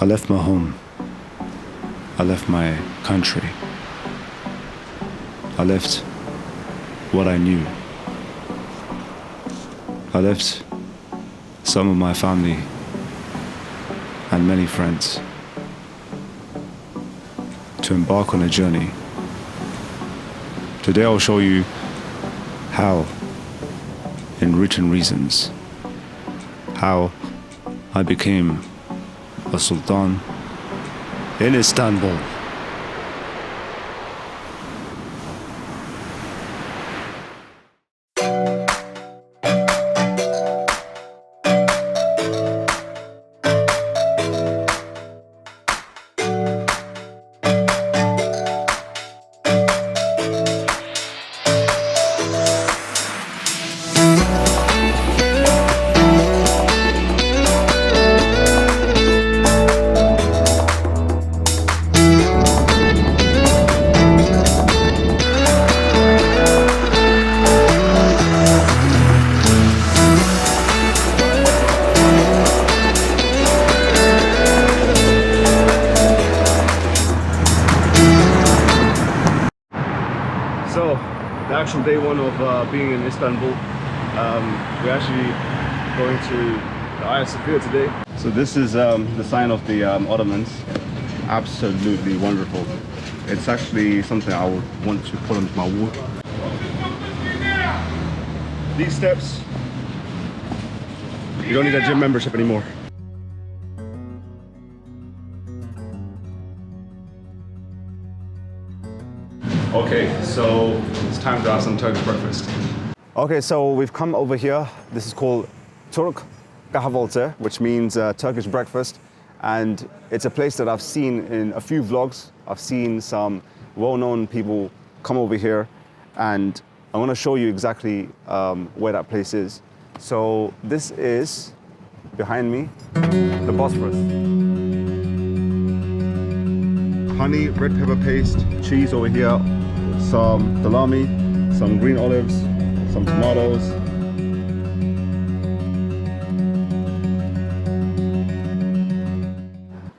I left my home. I left my country. I left what I knew. I left some of my family and many friends to embark on a journey. Today I'll show you how, in written reasons, how I became a Sultan in Istanbul. So, the actual day one of being in Istanbul, we're actually going to the Aya Sophia today. So this is the sign of the Ottomans. Absolutely wonderful. It's actually something I would want to put onto my wall. These steps, you don't need a gym membership anymore. Okay, so it's time to have some Turkish breakfast. Okay, so we've come over here. This is called Turk kahvaltı, which means Turkish breakfast. And it's a place that I've seen in a few vlogs. I've seen some well-known people come over here, and I want to show you exactly where that place is. So this is, behind me, the Bosphorus. Honey, red pepper paste, cheese over here, some salami, some green olives, some tomatoes.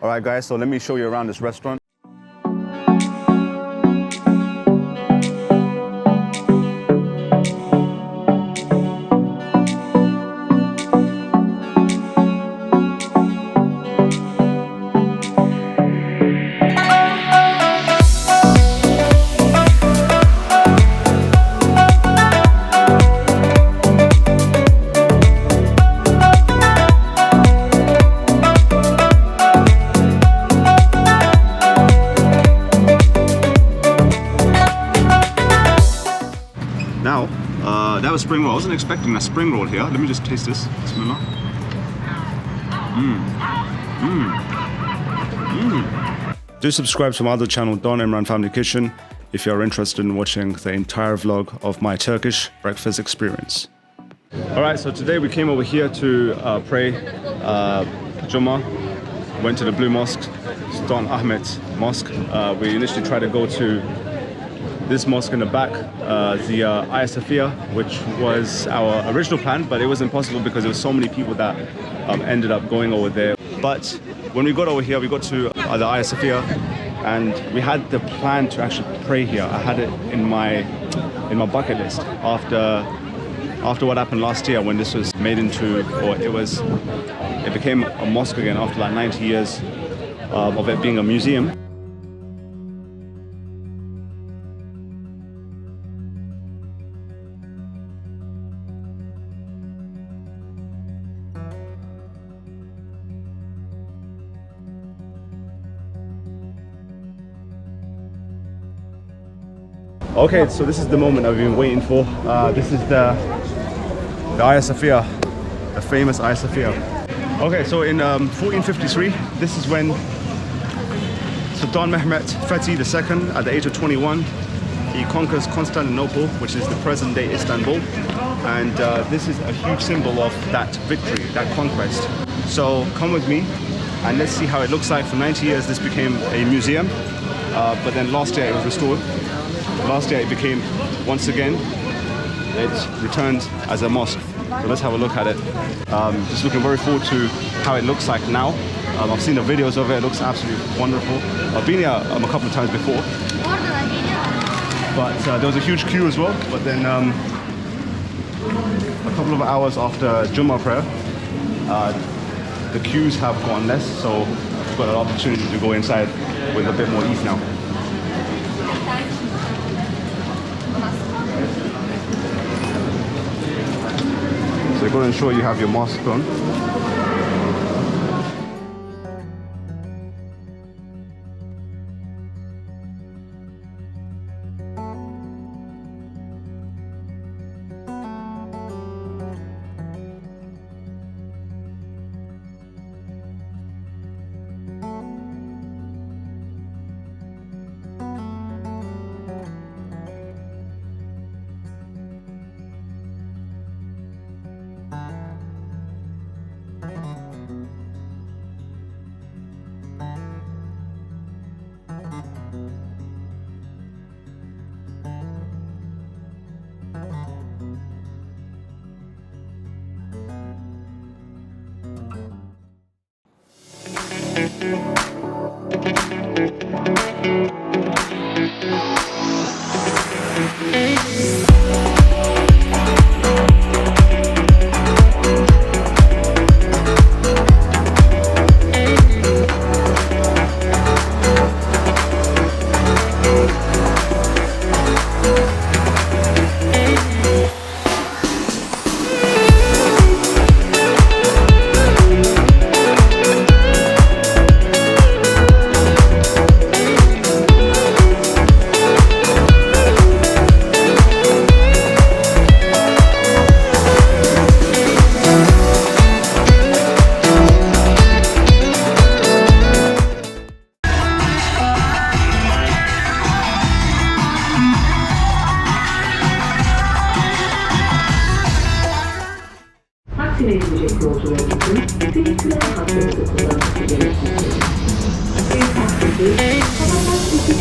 All right guys, so let me show you around this restaurant. That was spring roll. I wasn't expecting a spring roll here. Let me just taste this. Bismillah. Do subscribe to my other channel, Don Imran Family Kitchen, if you're interested in watching the entire vlog of my Turkish breakfast experience. All right, so today we came over here to pray Jummah. Went to the Blue Mosque, Sultan Ahmed Mosque. We initially tried to go to this mosque in the back, the Aya Sophia, which was our original plan, but it was impossible because there were so many people that ended up going over there. But when we got over here, we got to the Aya Sophia, and we had the plan to actually pray here. I had it in my bucket list after what happened last year when this was made into, or it became a mosque again after like 90 years of it being a museum. Okay, so this is the moment I've been waiting for. This is the Aya Sophia, the famous Aya Sophia. Okay, so in 1453, this is when Sultan Mehmet Fethi II, at the age of 21, he conquers Constantinople, which is the present-day Istanbul. And this is a huge symbol of that victory, that conquest. So come with me and let's see how it looks like. For 90 years, this became a museum, but then last year it was restored. Last year it became, once again, it returned as a mosque. So let's have a look at it. Just looking very forward to how it looks like now. I've seen the videos of it. It looks absolutely wonderful. I've been here a couple of times before, but there was a huge queue as well. But then a couple of hours after Jummah prayer, the queues have gone less, so we've got an opportunity to go inside with a bit more ease now. So you're going to ensure you have your mask on. Taksim edilecek yolcularımızın tren hatlarını kullanması gerekmektedir. Bir taksici, havadan iki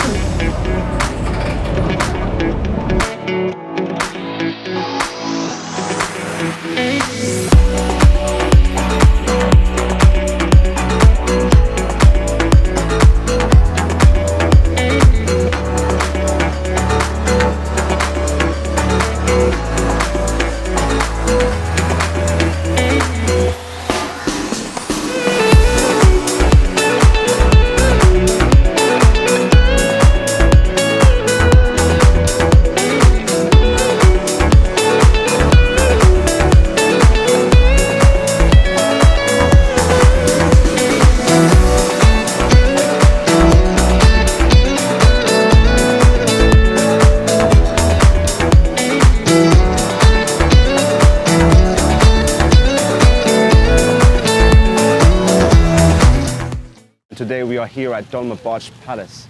Today we are here at Dolmabahce Palace.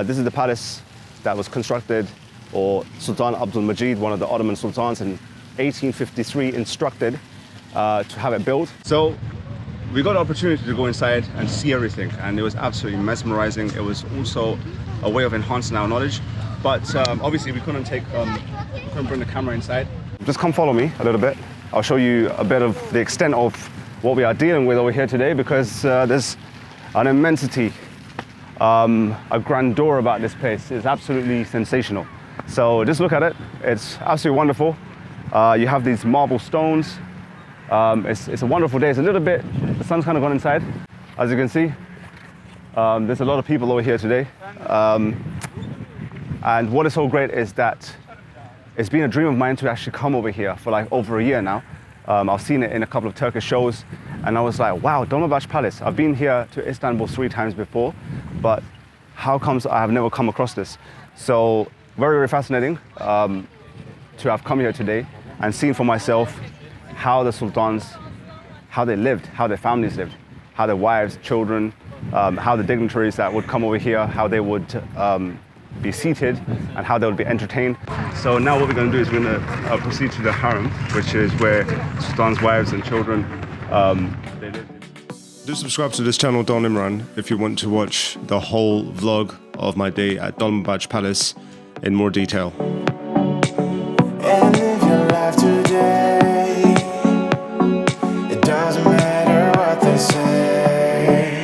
This is the palace that was constructed, or Sultan Abdulmajid, one of the Ottoman sultans in 1853, instructed to have it built. So we got the opportunity to go inside and see everything, and it was absolutely mesmerizing. It was also a way of enhancing our knowledge, but obviously we couldn't bring the camera inside. Just come follow me a little bit. I'll show you a bit of the extent of what we are dealing with over here today, because there's an immensity, a grandeur about this place. It's absolutely sensational. So just look at it. It's absolutely wonderful. You have these marble stones. It's a wonderful day. It's a little bit, the sun's kind of gone inside, as you can see. There's a lot of people over here today. And what is so great is that it's been a dream of mine to actually come over here for like over a year now. I've seen it in a couple of Turkish shows, and I was like, wow, Dolmabahce Palace. I've been here to Istanbul 3 times before, but how comes I have never come across this? So very, very fascinating to have come here today and seen for myself how the sultans, how they lived, how their families lived, how their wives, children, how the dignitaries that would come over here, how they would be seated and how they would be entertained. So now what we're going to do is we're going to proceed to the Harim, which is where Sultan's wives and children they live. Do subscribe to this channel, Don Imran, if you want to watch the whole vlog of my day at Dolmabahce Palace in more detail. And live your life today. It doesn't matter what they say.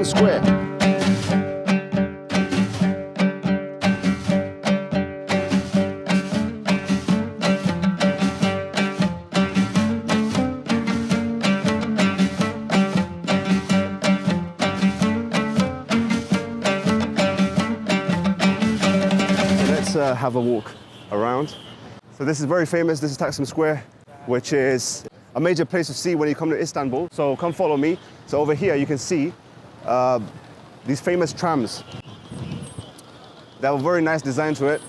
Taksim Square. Have a walk around. So this is very famous. This is Taksim Square, which is a major place to see when you come to Istanbul. So come follow me. So over here you can see these famous trams. They have a very nice design to it.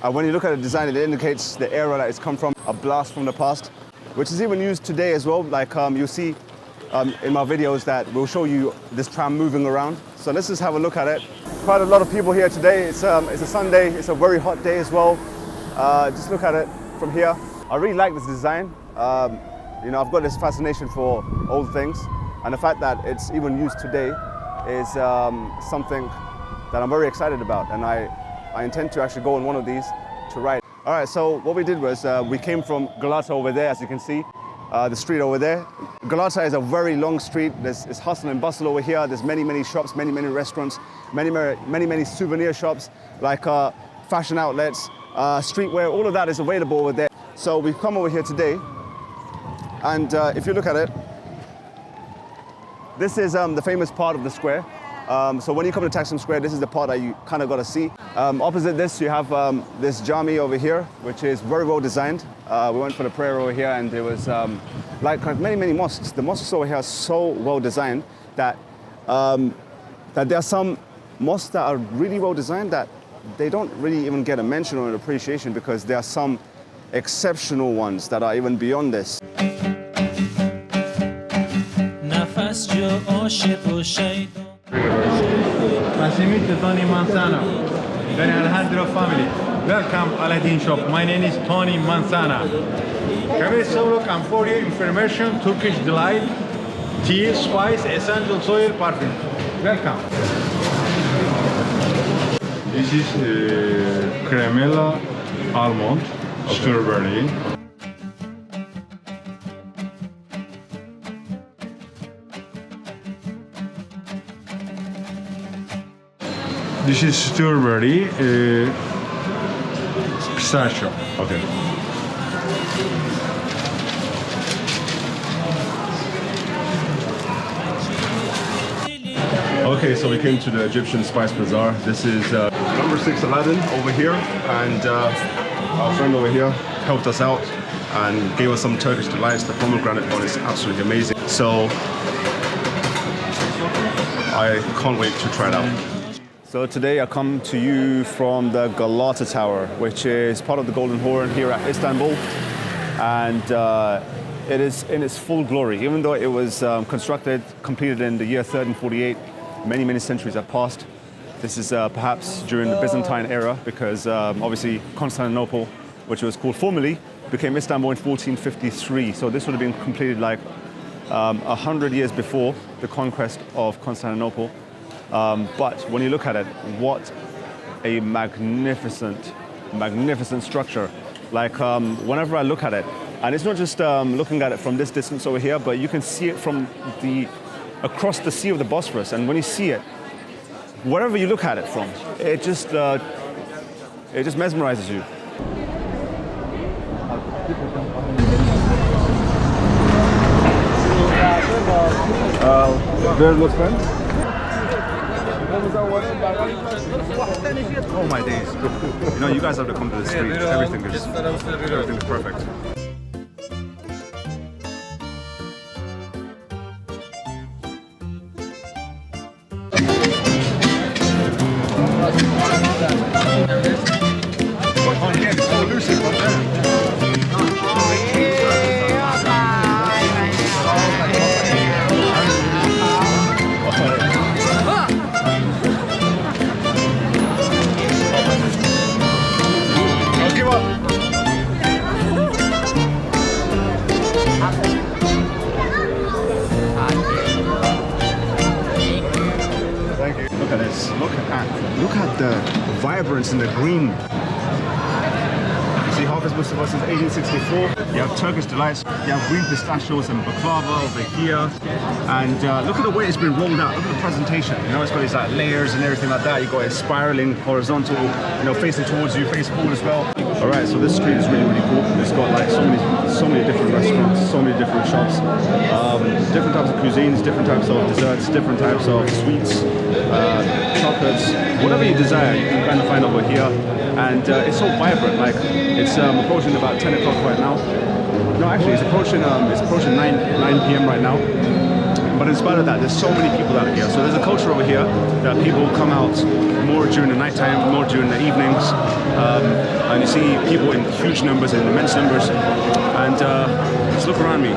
When you look at the design, it indicates the era that it's come from, a blast from the past, which is even used today as well. Like you'll see in my videos that will show you this tram moving around. So let's just have a look at it. Quite a lot of people here today. It's a Sunday. It's a very hot day as well. Just look at it from here. I really like this design. You know, I've got this fascination for old things, and the fact that it's even used today is something that I'm very excited about, and I intend to actually go on one of these to ride. All right, so what we did was we came from Galata over there, as you can see, the street over there. Galata is a very long street. There's hustle and bustle over here. There's many shops, many restaurants, many souvenir shops, like fashion outlets, streetwear. All of that is available over there. So we've come over here today, and if you look at it, this is the famous part of the square. So when you come to Taksim Square, this is the part that you kind of got to see. Opposite this, you have this Jami over here, which is very well designed. We went for the prayer over here, and there was like many mosques. The mosques over here are so well designed that that there are some mosques that are really well designed that they don't really even get a mention or an appreciation, because there are some exceptional ones that are even beyond this. Tony Manzana. Very Alejandro family. Welcome Aladdin shop. My name is Tony Manzana. Can we look and for your information, Turkish delight, tea, spice, essential oil, perfume. Welcome. This is cremella, almond, strawberry. This is strawberry, pistachio. Okay. Okay, so we came to the Egyptian Spice Bazaar. This is number 6 Aladdin over here, and our friend over here helped us out and gave us some Turkish delights. The pomegranate one is absolutely amazing. So I can't wait to try it out. So today I come to you from the Galata Tower, which is part of the Golden Horn here at Istanbul, and it is in its full glory. Even though it was completed in the year 1348, many centuries have passed. This is perhaps during the Byzantine era, because obviously Constantinople, which was called formerly, became Istanbul in 1453. So this would have been completed like 100 years before the conquest of Constantinople. But when you look at it, what a magnificent structure. Like whenever I look at it, and it's not just looking at it from this distance over here, but you can see it from across the Sea of the Bosphorus. And when you see it, wherever you look at it from, it just mesmerizes you. Where was friend? Oh my days. You know, you guys have to come to the street. Everything is perfect. Look at the vibrance in the green. You see half his August versus 1864. You have Turkish delights. You have green pistachios and baklava over here. And look at the way it's been rolled out. Look at the presentation. You know, it's got these like layers and everything like that. You got it spiraling, horizontal, you know, facing towards you, face forward as well. All right, so this street is really, really cool. It's got like so many different restaurants, so many different shops, different types of cuisines, different types of desserts, different types of sweets, chocolates, whatever you desire, you can kind of find over here. And it's so vibrant. Like it's approaching about 10 o'clock right now. No, actually, it's approaching 9 p.m. right now. But in spite of that, there's so many people out here. So there's a culture over here that people come out more during the nighttime, more during the evenings. And you see people in huge numbers, in immense numbers. And just look around me.